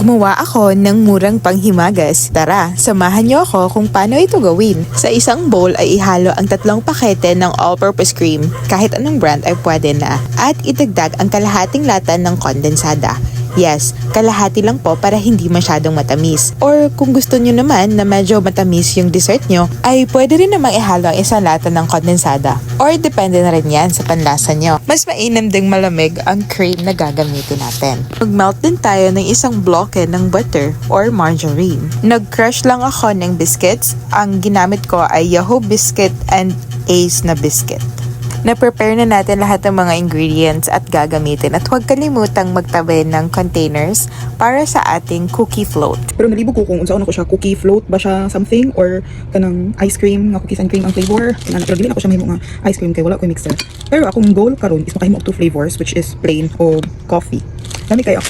Gumawa ako ng murang panghimagas. Tara, samahan niyo ako kung paano ito gawin. Sa isang bowl ay ihalo ang 3 pakete ng all-purpose cream. Kahit anong brand ay pwede na. At idagdag ang kalahating lata ng kondensada. Yes, kalahati lang po para hindi masyadong matamis. Or kung gusto nyo naman na medyo matamis yung dessert nyo, ay pwede rin namang ihalo ang 1 lata ng kondensada. Or depende na rin yan sa panlasa nyo. Mas mainam ding malamig ang cream na gagamitin natin. Mag-melt din tayo ng 1 bloke ng butter or margarine. Nag-crush lang ako ng biscuits. Ang ginamit ko ay Yahoo Biscuit and Ace na biscuit. Na-prepare na natin lahat ng mga ingredients at gagamitin at huwag kalimutang magtabi ng containers para sa ating cookie float. Pero nalibog ko kung unsaon ako siya, cookie float ba siya something or kanang ice cream nga cookies and cream ang flavor. Pero dili na ako siya mahimo nga ice cream kay wala ko mixer. Pero akong goal karon is makahimo og 2 flavors which is plain o coffee. Dami kayo.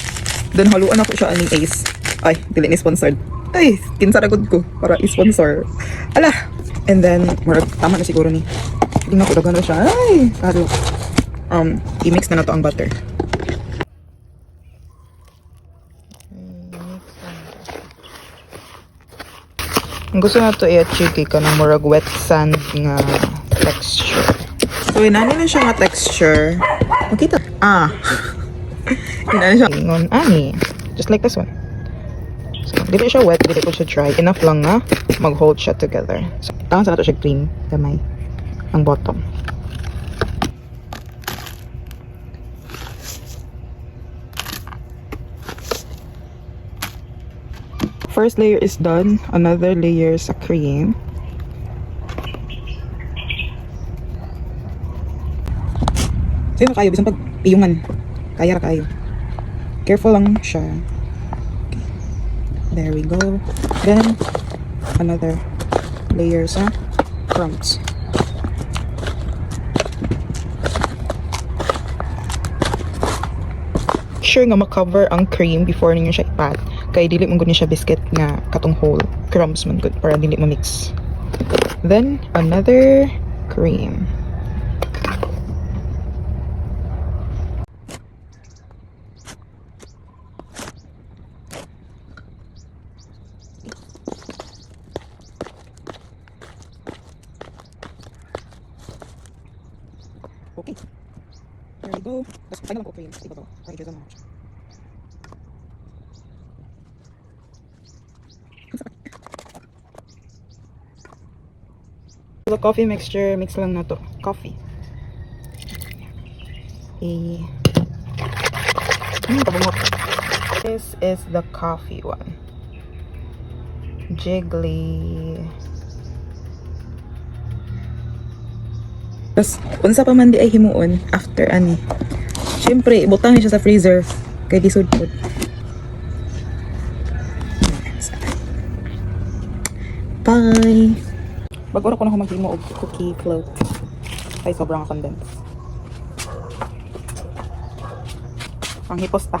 Then haluan ako siya ani Ace. Ay, dili ni sponsored. Ay, kinsa ragod ko para i-sponsor. Ala. And then tama na siguro ni. Tingnan ko dagan na siya. Ay, karo. I-mix na nato ang butter. Gusto na to i-achieve ka ng murag wet sand nga texture. So, inani na siya nga texture. Makita. Inani siya. Ingon, ani. Just like this one. So, dili siya wet, dili ko siya dry. Enough lang nga mag-hold siya together. So, tangan sa nato siya cream. Gamay. Ang bottom. First layer is done. Another layer sa cream. Sino kayo? Bisang pag piyungan. Kaya ra kayo. Careful lang siya. Okay. There we go. Then, another layer sa crumbs. Sure nga makover ang cream before ninyo siya ipat. Kay dili man gud ni siya biscuit nga katong whole. Crumbs man gud para dili ma-mix. Then another cream. Okay. There we go. Tapos final ko cream. Ito to. Para i-jazz mo. The coffee mixture, mix lang na to. Coffee. This is the coffee one. Jiggly. Tapos, unsa pa man di ay himuon after ani. Siyempre, butang siya sa freezer kay gisud pod. Bye! Bago ko na ako maghimo og cookie float. Ay, sobrang condense. Ang hipos ta.